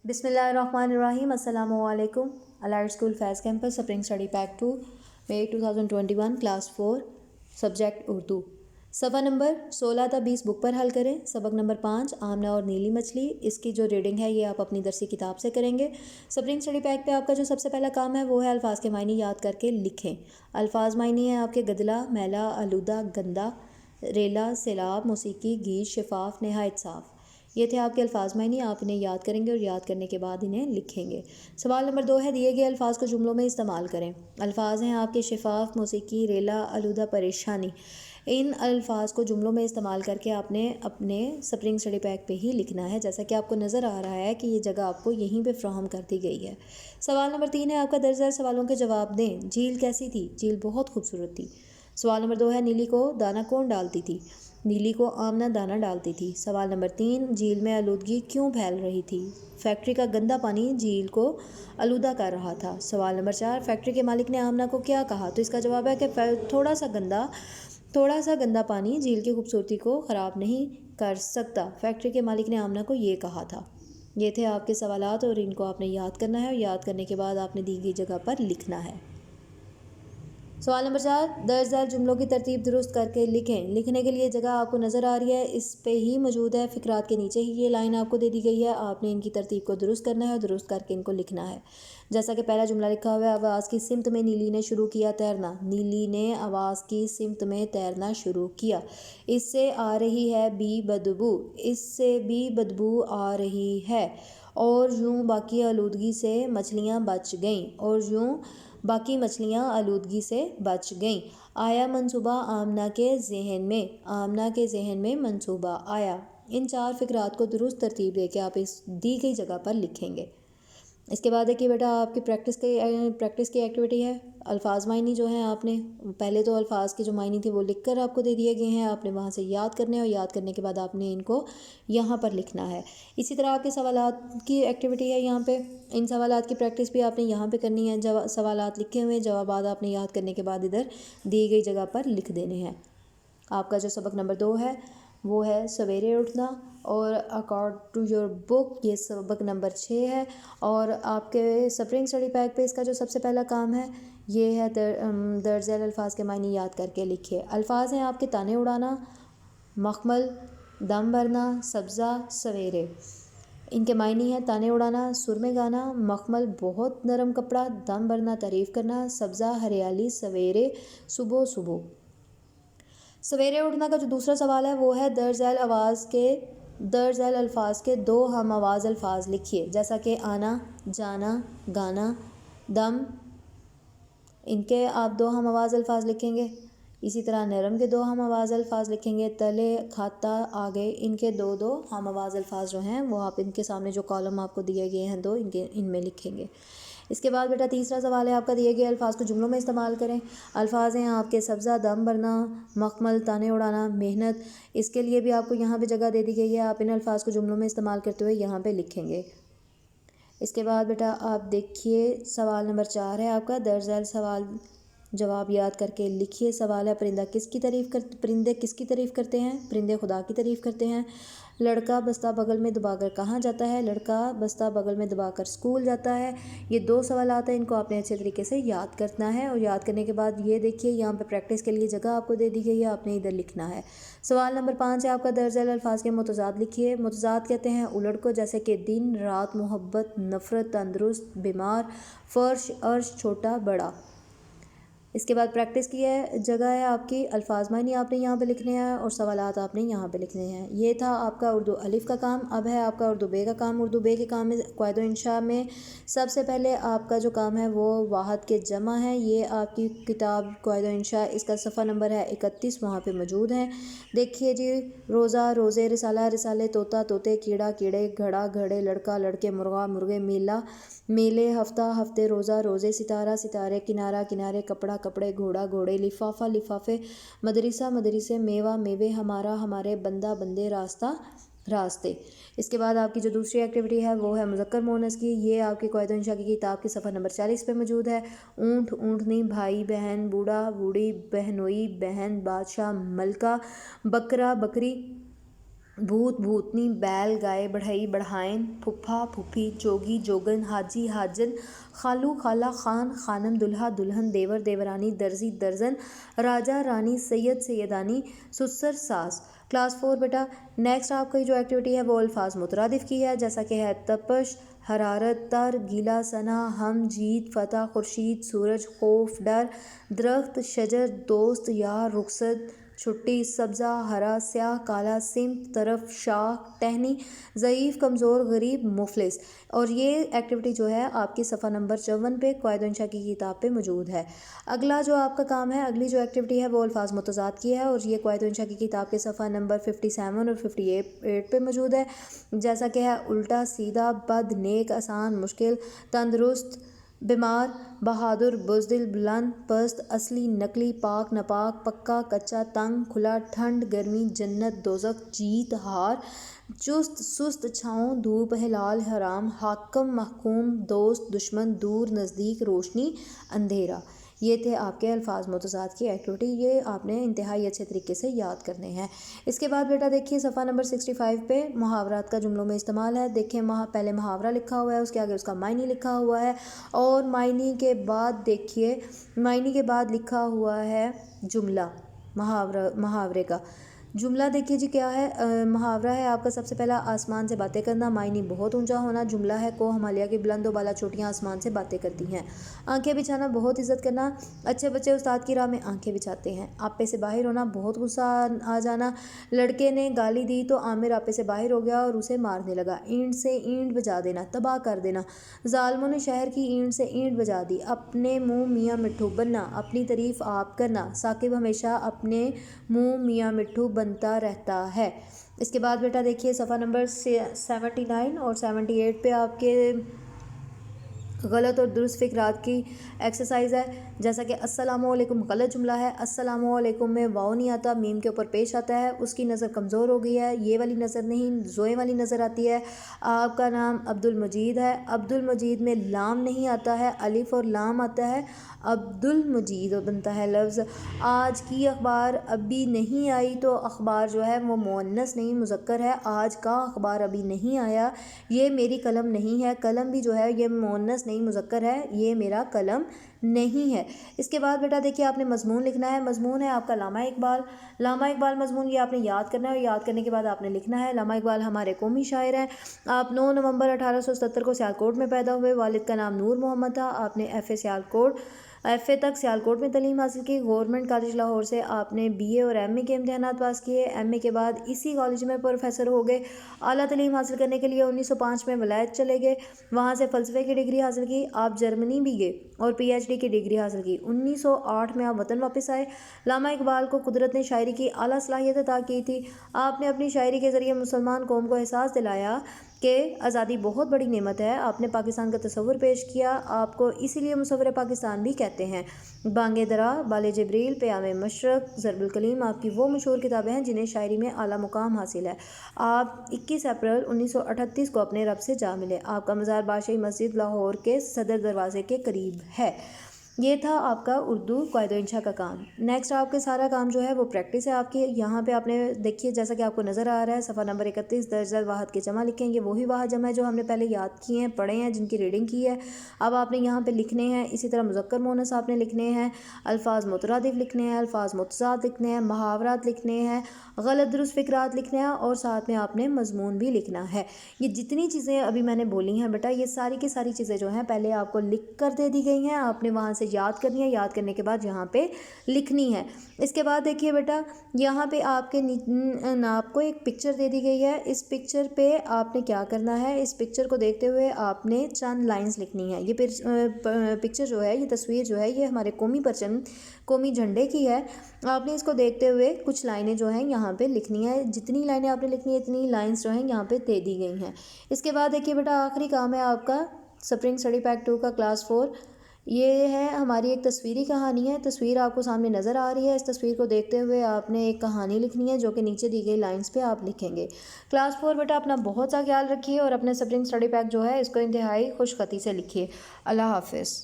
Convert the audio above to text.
بسم اللہ الرحمن الرحیم۔ السلام علیکم۔ الائٹ اسکول فیض کیمپس سپرنگ اسٹڈی پیک 2 مئی 2021 کلاس 4 سبجیکٹ اردو۔ صفحہ نمبر 16 تا 20 بک پر حل کریں۔ سبق نمبر 5 آمنہ اور نیلی مچھلی، اس کی جو ریڈنگ ہے یہ آپ اپنی درسی کتاب سے کریں گے۔ سپرنگ اسٹڈی پیک پہ آپ کا جو سب سے پہلا کام ہے وہ ہے الفاظ کے معنی یاد کر کے لکھیں۔ الفاظ معنی ہیں آپ کے گدلا، میلا، آلودہ، گندا، ریلا، سیلاب، موسیقی، گیت، شفاف، نہایت صاف۔ یہ تھے آپ کے الفاظ معنی، آپ انہیں یاد کریں گے اور یاد کرنے کے بعد انہیں لکھیں گے۔ سوال نمبر 2 ہے دیے گئے الفاظ کو جملوں میں استعمال کریں۔ الفاظ ہیں آپ کے شفاف، موسیقی، ریلا، آلودہ، پریشانی۔ ان الفاظ کو جملوں میں استعمال کر کے آپ نے اپنے سپرنگ اسٹڈی پیک پہ ہی لکھنا ہے، جیسا کہ آپ کو نظر آ رہا ہے کہ یہ جگہ آپ کو یہیں پہ فراہم کر دی گئی ہے۔ سوال نمبر 3 ہے آپ کا درج ذیل سوالوں کے جواب دیں۔ جھیل کیسی تھی؟ جھیل بہت خوبصورت تھی۔ سوال نمبر 2 ہے نیلی کو دانہ کون ڈالتی تھی؟ نیلی کو آمنہ دانہ ڈالتی تھی۔ سوال نمبر 3 جھیل میں آلودگی کیوں پھیل رہی تھی؟ فیکٹری کا گندا پانی جھیل کو آلودہ کر رہا تھا۔ سوال نمبر 4 فیکٹری کے مالک نے آمنہ کو کیا کہا؟ تو اس کا جواب ہے کہ تھوڑا سا گندا پانی جھیل کی خوبصورتی کو خراب نہیں کر سکتا۔ فیکٹری کے مالک نے آمنہ کو یہ کہا تھا۔ یہ تھے آپ کے سوالات اور ان کو آپ نے یاد کرنا ہے اور یاد کرنے کے بعد آپ نے دی گئی جگہ پر لکھنا ہے۔ سوال نمبر 4 درج ذیل جملوں کی ترتیب درست کر کے لکھیں۔ لکھنے کے لیے جگہ آپ کو نظر آ رہی ہے، اس پہ ہی موجود ہے، فقرات کے نیچے ہی یہ لائن آپ کو دے دی گئی ہے۔ آپ نے ان کی ترتیب کو درست کرنا ہے اور درست کر کے ان کو لکھنا ہے۔ جیسا کہ پہلا جملہ لکھا ہوا ہے، آواز کی سمت میں نیلی نے شروع کیا تیرنا۔ نیلی نے آواز کی سمت میں تیرنا شروع کیا۔ اس سے آ رہی ہے بھی بدبو، اس سے بھی بدبو آ رہی ہے۔ اور یوں باقی آلودگی سے مچھلیاں بچ گئیں، اور یوں باقی مچھلیاں آلودگی سے بچ گئیں۔ آیا منصوبہ آمنہ کے ذہن میں، آمنہ کے ذہن میں منصوبہ آیا۔ ان 4 فقرات کو درست ترتیب دے کے آپ اس دی گئی جگہ پر لکھیں گے۔ اس کے بعد ہے کہ بیٹا آپ کی پریکٹس کی ایکٹیویٹی ہے۔ الفاظ معنی جو ہیں آپ نے پہلے تو الفاظ کے جو معنی تھے وہ لکھ کر آپ کو دے دیے گئے ہیں، آپ نے وہاں سے یاد کرنے اور یاد کرنے کے بعد آپ نے ان کو یہاں پر لکھنا ہے۔ اسی طرح آپ کے سوالات کی ایکٹیویٹی ہے یہاں پہ، ان سوالات کی پریکٹس بھی آپ نے یہاں پہ کرنی ہے۔ سوالات لکھے ہوئے جوابات آپ نے یاد کرنے کے بعد ادھر دی گئی جگہ پر لکھ دینے ہیں۔ آپ کا جو سبق نمبر 2 ہے وہ ہے سویرے اٹھنا، اور اکارڈ ٹو یور بک یہ سبق نمبر 6 ہے۔ اور آپ کے سپرنگ اسٹڈی پیک پہ اس کا جو سب سے پہلا کام ہے یہ ہے درج ذیل الفاظ کے معنی یاد کر کے لکھیے۔ الفاظ ہیں آپ کے تانے اڑانا، مخمل، دم بھرنا، سبزہ، سویرے۔ ان کے معنی ہیں تانے اڑانا سر میں گانا، مخمل بہت نرم کپڑا، دم بھرنا تعریف کرنا، سبزہ ہریالی، سویرے صبح صبح۔ سویرے اٹھنا کا جو دوسرا سوال ہے وہ ہے درج ذیل الفاظ کے 2 ہم آواز الفاظ لکھیے، جیسا کہ آنا، جانا، گانا، دم، ان کے آپ 2 ہم آواز الفاظ لکھیں گے۔ اسی طرح نرم کے 2 ہم آواز الفاظ لکھیں گے، تلے، کھاتا، آگے، ان کے 2 ہم آواز الفاظ جو ہیں وہ آپ ان کے سامنے جو کالم آپ کو دیے گئے ہیں 2 ان میں لکھیں گے۔ اس کے بعد بیٹا تیسرا سوال ہے آپ کا دیے گئے الفاظ کو جملوں میں استعمال کریں۔ الفاظ ہیں آپ کے سبزہ، دم بھرنا، مخمل، تانے اڑانا، محنت۔ اس کے لیے بھی آپ کو یہاں پہ جگہ دے دی گئی ہے، آپ ان الفاظ کو جملوں میں استعمال کرتے ہوئے یہاں پہ لکھیں گے۔ اس کے بعد بیٹا آپ دیکھیے سوال نمبر 4 ہے آپ کا درج ذیل سوال جواب یاد کر کے لکھیے۔ سوال ہے پرندے کس کی تعریف کرتے ہیں؟ پرندے خدا کی تعریف کرتے ہیں۔ لڑکا بستہ بغل میں دبا کر کہاں جاتا ہے؟ لڑکا بستہ بغل میں دبا کر اسکول جاتا ہے۔ یہ 2 سوالات ہیں، ان کو آپ نے اچھے طریقے سے یاد کرنا ہے، اور یاد کرنے کے بعد یہ دیکھیے یہاں پہ پریکٹس کے لیے جگہ آپ کو دے دی گئی ہے، آپ نے ادھر لکھنا ہے۔ سوال نمبر 5 ہے آپ کا درج ذیل الفاظ کے متضاد لکھیے۔ متضاد کہتے ہیں الٹ کو، جیسے کہ دن رات، محبت نفرت، تندرست بیمار، فرش عرش، چھوٹا بڑا۔ اس کے بعد پریکٹس کی جگہ ہے آپ کی، الفاظ معنی آپ نے یہاں پہ لکھنے ہیں اور سوالات آپ نے یہاں پہ لکھنے ہیں۔ یہ تھا آپ کا اردو الف کا کام۔ اب ہے آپ کا اردو بے کا کام۔ اردو بے کے کام میں قواعد و انشاء میں سب سے پہلے آپ کا جو کام ہے وہ واحد کے جمع ہے۔ یہ آپ کی کتاب قواعد و انشاء، اس کا صفحہ نمبر ہے 31، وہاں پہ موجود ہیں۔ دیکھیے جی، روزہ روزے، رسالہ رسالے، طوطا طوطے، کیڑا کیڑے، گھڑا گھڑے، لڑکا لڑکے، مرغا مرغے، میلہ میلے، ہفتہ ہفتے، روزہ روزے، ستارہ ستارے، کنارہ کنارے، کپڑا کپڑے، گھوڑا گھوڑے، لفافہ لفافے، مدرسہ مدرسے، میوہ میوے، ہمارا ہمارے، بندہ بندے، راستہ راستے۔ اس کے بعد آپ کی جو دوسری ایکٹیویٹی ہے وہ ہے مذکر مؤنث کی۔ یہ آپ کی قواعد و انشاء کی کتاب کے صفحہ نمبر 40 پہ موجود ہے۔ اونٹ اونٹنی، بھائی بہن، بوڑھا بوڑھی، بہنوئی بہن، بادشاہ ملکہ، بکرا بکری، भूत भूतनी, बैल गाय, बढ़ई बढ़ाइन, फुफ्फा फुफ्फी, जोगी जोगन, हाजी हाजन, खालू खाला, खान खानम, दुल्हा दुल्हन, देवर देवरानी, दर्जी दर्जन, राजा रानी, सैयद सैयदानी, सुसर सास। क्लास 4 बेटा। नेक्स्ट आपकी जो एक्टिविटी है वो अल्फाज मुतरादिफ की है, जैसा कि है तपश, हरारत, तर, गीला, सना, हम, जीत, फतह, खुर्शीद, सूरज, खौफ, डर, दरख्त, शजर, दोस्त, यार, रुखसत, छुट्टी, सब्ज़ा, हरा, स्याह, काला, सिमत, तरफ, शाख, टहनी, ज़ईफ़, कमज़ोर, गरीब, मुफलिस। और ये एक्टिविटी जो है आपकी सफ़ा नंबर 54 पे क़वायद इंशा की किताब पे मौजूद है। अगला जो आपका काम है, अगली जो एक्टिविटी है वो अल्फाज मुतज़ाद की है और ये क़वायद इंशा की किताब के सफ़ा नंबर 57 और 58 पे मौजूद है, जैसा कि है उल्टा, सीधा, बद, नेक, आसान, मुश्किल, तंदुरुस्त, बीमार, बहादुर, बुज़दिल, बुलंद, पस्त, असली, नकली, पाक, नापाक, पक्का, कच्चा, तंग, खुला, ठंड, गर्मी, जन्नत, दोज़ख, जीत, हार, चुस्त, सुस्त, छाँव, धूप, हिलाल, हराम, हाकम, महकूम, दोस्त, दुश्मन, दूर, नज़दीक, रोशनी, अंधेरा। ये थे आपके अल्फाज मुतज़ाद की एक्टिविटी। ये आपने इंतहाई अच्छे तरीके से याद करने हैं। इसके बाद बेटा देखिए सफ़ा नंबर 65 पे मुहावरात का जुमलों में इस्तेमाल है। देखिए पहले मुहावरा लिखा हुआ है, उसके आगे उसका मायने लिखा हुआ है और मायने के बाद देखिए मायने के बाद लिखा हुआ है जुमला मुहावरे का। जुमला देखिए जी क्या है, मुहावरा है आपका सबसे पहला आसमान से बातें करना, मायने बहुत ऊंचा होना। जुमला है को हिमालय की बुलंद बाला चोटियाँ आसमान से बातें करती हैं। आंखें बिछाना, बहुत इज्जत करना, अच्छे बच्चे उस्ताद की राह में आंखें बिछाते हैं। आपे से बाहर होना, बहुत गुस्सा आ जाना। लड़के ने गाली दी तो आमिर आपे से बाहर हो गया और उसे मारने लगा। ईंट से ईंट बजा देना, तबाह कर देना। जालिमों ने शहर की ईंट से ईंट बजा दी। अपने मुँह मियाँ मिट्ठू बनना, अपनी तारीफ आप करना। साकिब हमेशा अपने मुँह मियाँ मिट्ठू बनता रहता है। इसके बाद बेटा देखिए सफ़ा नंबर 79 और 78 पे आपके गलत और दुरुस्त फ़िक्रात की एक्सरसाइज है, जैसा कि अस्सलामुअलैकुम गलत जुमला है। अस्सलामुअलैकुम में वाव नहीं आता, मीम के ऊपर पेश आता है। उसकी नज़र कमज़ोर हो गई है, ये वाली नज़र नहीं जोए वाली नज़र आती है। आपका नाम अब्दुल मजीद है, अब्दुल मजीद में लाम नहीं आता है, अलिफ और लाम आता है, अब्दुल मजीद बनता है लफ्ज़। आज की अखबार अभी नहीं आई, तो अखबार जो है वो मुअन्नस नहीं मुज़क्कर है। आज का अखबार अभी नहीं आया, ये मेरी कलम नहीं है। कलम भी जो है ये मुअन्नस नहीं मुज़क्कर है, ये मेरा कलम नहीं है। इसके बाद बेटा देखिए आपने मज़मून लिखना है। मज़मून है आपका लामा इकबाल। लामा इकबाल मज़मून ये आपने याद करना है और याद करने के बाद आपने लिखना है। लामा इकबाल हमारे कौमी शायर हैं। आप 9 नवंबर 1877 को सियालकोट में पैदा हुए। वालिद का नाम नूर मोहम्मद था। आपने एफ़ए तक सियालकोट में तालीम हासिल की। गवर्नमेंट कॉलेज लाहौर से आपने बीए और एमए के इम्तहानात पास किए। एमए के बाद इसी कॉलेज में प्रोफेसर हो गए। आला तालीम हासिल करने के लिए 1905 में वलायत चले गए, वहाँ से फ़लसफ़े की डिग्री हासिल की। आप जर्मनी भी गए और पीएचडी की डिग्री हासिल की। 1908 में आप वतन वापस आए। लामा इकबाल को कुदरत ने शायरी की आला सलाहियत अता की थी। आपने अपनी शायरी के ज़रिए मुसलमान कौम को एहसास दिलाया कि आज़ादी बहुत बड़ी नेमत है। आपने पाकिस्तान का तस्वुर पेश किया, आपको इसीलिए मुसव्विर पाकिस्तान भी कहते हैं। बांगे दरा, बाले जबरील, क़याम मशरक़, ज़रबुल कलीम आपकी वो मशहूर किताबें हैं जिन्हें शायरी में आला मुकाम हासिल है। आप 21 अप्रैल 1938 को अपने रब से जा मिले। आपका मज़ार बादशाही मस्जिद लाहौर के सदर दरवाज़े के करीब है। ये था आपका उर्दू क़वायद इंशा का काम। नेक्स्ट आपके सारा काम जो है वो प्रैक्टिस है आपकी। यहाँ पे आपने देखिए जैसा कि आपको नज़र आ रहा है सफ़ा नंबर 31 दर्जल वाहद के जमा लिखेंगे, वही वाहद जमा है जो हमने पहले याद किए हैं, पढ़े हैं, जिनकी रीडिंग की है। अब आपने यहाँ पे लिखने हैं। इसी तरह मुज़क्कर मुअन्नस आपने लिखने हैं, अल्फाज मुतरादिफ लिखने हैं, अल्फाज मुतज़ाद लिखने हैं, मुहावरात लिखने हैं, गलत दुरुस्त फ़िक्रात लिखने हैं और साथ में आपने मज़मून भी लिखना है। ये जितनी चीज़ें अभी मैंने बोली हैं बेटा, ये सारी की सारी चीज़ें जो हैं पहले आपको लिख कर दे दी गई हैं। आपने वहाँ से याद करनी है, याद करने के बाद यहाँ पे लिखनी है। इसके बाद देखिए बेटा यहाँ पे आपके आपको एक पिक्चर दे दी गई है। इस पिक्चर पे आपने क्या करना है, इस पिक्चर को देखते हुए आपने चंद लाइंस लिखनी है। ये पिक्चर जो है, ये तस्वीर जो है, ये हमारे कौमी परचम कौमी झंडे की है। आपने इसको देखते हुए कुछ लाइनें जो हैं यहाँ पे लिखनी है। जितनी लाइनें आपने लिखनी है इतनी लाइंस जो हैं यहाँ पे दे दी गई हैं। इसके बाद देखिए बेटा आखिरी काम है आपका स्प्रिंग स्टडी पैक 2 का क्लास 4। ये है हमारी एक तस्वीरी कहानी है। तस्वीर आपको सामने नज़र आ रही है। इस तस्वीर को देखते हुए आपने एक कहानी लिखनी है जो कि नीचे दी गई लाइंस पे आप लिखेंगे। क्लास 4 बेटा अपना बहुत सा ख्याल रखिए और अपने स्प्रिंग स्टडी पैक जो है इसको इंतहाई खुशखती से लिखिए। अल्लाह हाफिज़।